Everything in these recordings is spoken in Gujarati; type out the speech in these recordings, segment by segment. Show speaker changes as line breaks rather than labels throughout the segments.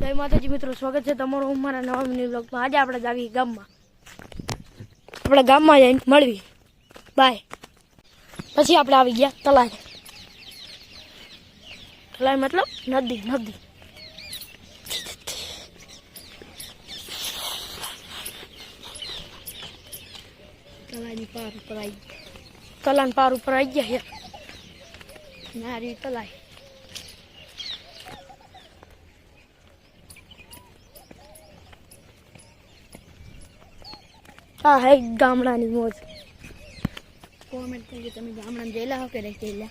જય માતાજી મિત્રો, સ્વાગત છે તમારું અમારા નવા મિની બ્લોગમાં। આજે આપણે જાવી ગામમાં, આપણે ગામમાં જઈને મળવી બાય। પછી આપણે આવી ગયા તલાય, તલાય મતલબ નદી। તલાયની પાર ઉપર આવી ગયા, તલાની પાર ઉપર આવી ગયા નારી તલાય। हाँ है गामड़ा मोज। कॉमेंट करके तमे गामड़ा जेला हो के रहेला।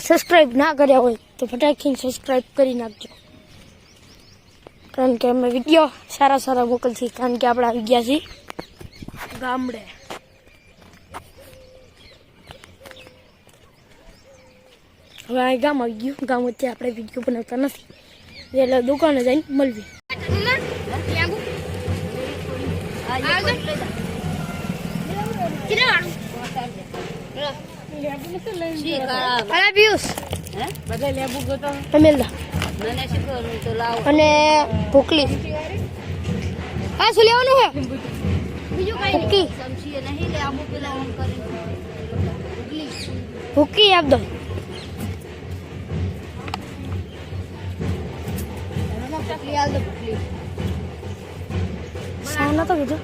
सब्सक्राइब ना कर्या हो तो फटाफट सब्सक्राइब करी नाखजो, कारण के अमे विडियो सारा सारा मोकलशी, कारण के आपणे आवी गया छीए गामडे। हवे आ गाम आवी गयुं, गाम वच्चे आपणे विडियो बनावता नथी એટલે દુકાને જઈને મળવી। અને ભૂકલી હા શું લેવાનું છે? ભૂકી આપ દો। साना तो कीधु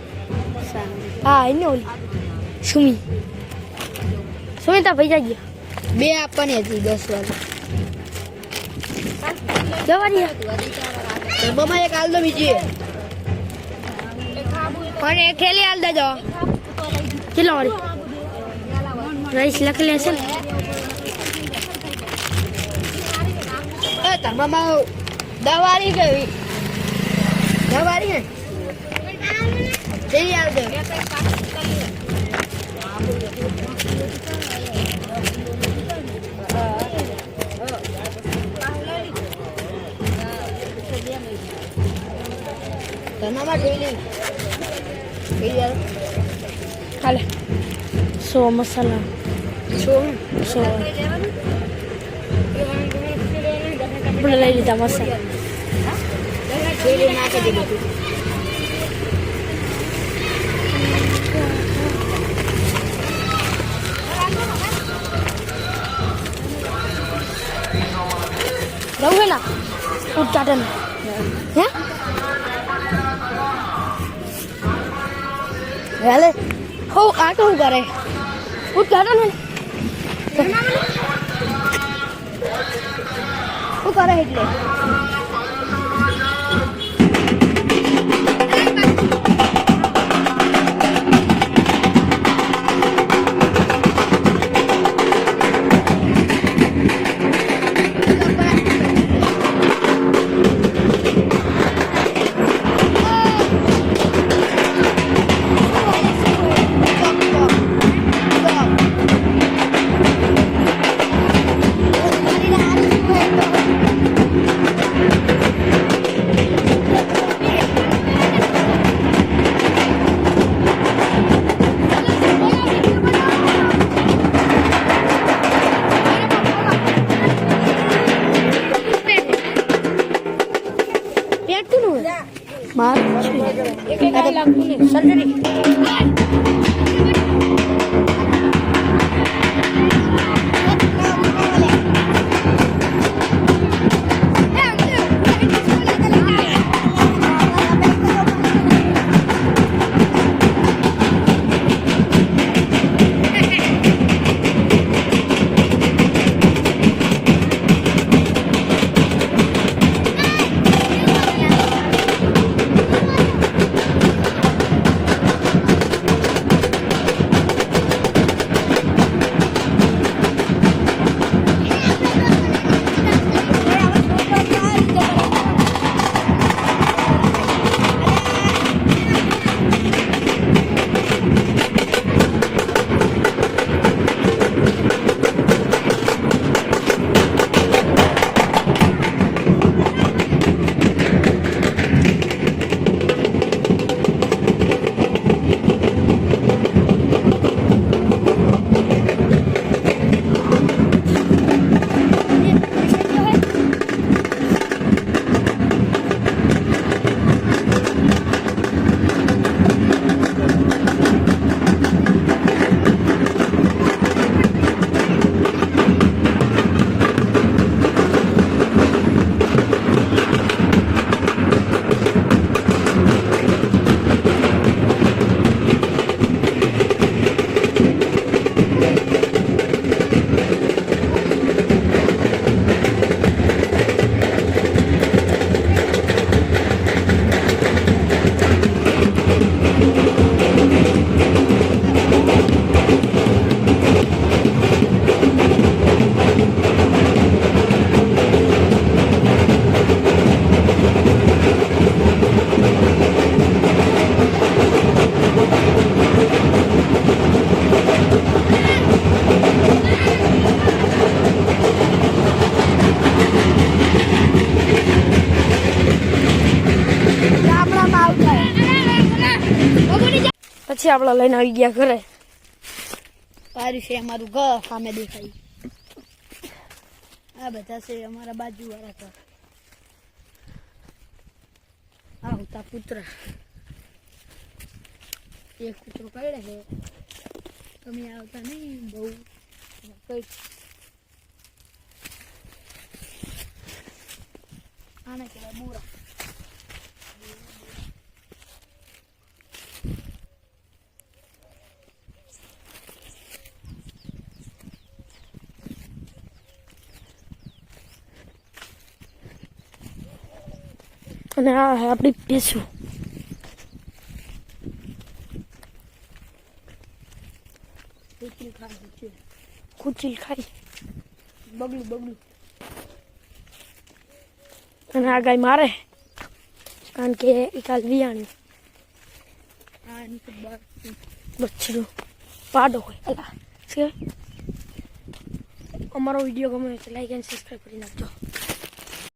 हाँ इने ओली सुमिता पैसा गया बे आपने थी 10 वाला जवानी बमा एक आल दो बीजी और एक थैली आल दे दो किलो वाली राइस लख ले चल ए तमाम दवारी गई दवारी है तेरी यार दे तनामा डेली यार खाले 100 मसाला 100 આપણે લઈ લીધા મસાલા તેલ નાખી દીધું। રહું ના ઉદ્ઘાટન હે હાલે હો આ તો હું કરે ઉદ્ઘાટન હું કરે એટલે मार सर्जरी પછી આપણે લઈને આવી ગયા ઘરે.
પાર્યું છે અમારું ઘર સામે દેખાય. આ બધા છે અમારા બાજુવાળા ઘર. આવતા કૂતરા. એક કૂતરો કરડે છે. તમે આવતા નહીં બહુ કઈ. આને કહેવાય બોરા.
અને આ હે આપણી ભેંસું. કુચીલ ખાય
બગલું.
અને આ ગાય મારે કારણ કે એ કાલ વિયાણી બચ્ચું પાડો હોય. અલા અમારો વિડીયો ગમે તો લાઈક એન્ડ સબસ્ક્રાઈબ કરી નાખજો.